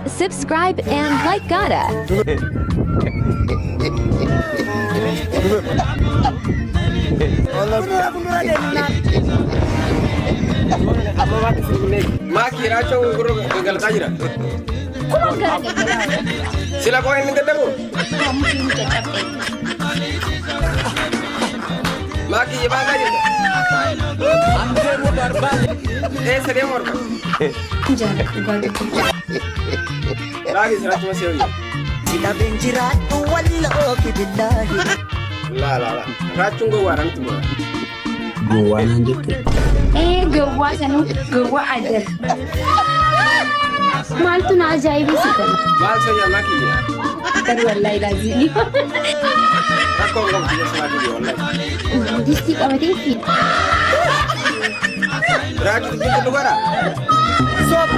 Subscribe and like Gada. Maki racho guru gagal tajira. Sila ko ini ketemu. Maki ye bang aja. Serius morka. Lagi seratus masih aja. Sila benjiratu wallahi billahi. La. Racun gua warang tu. Gua lanjut. Gawa sanu gawa ada. Mal tu na ajaibi sih kan. Mal saja maki ya. Tapi wallahi lazim. Aku enggak bisa selagi di online. Disti kami tiki. Racun itu negara. Sop.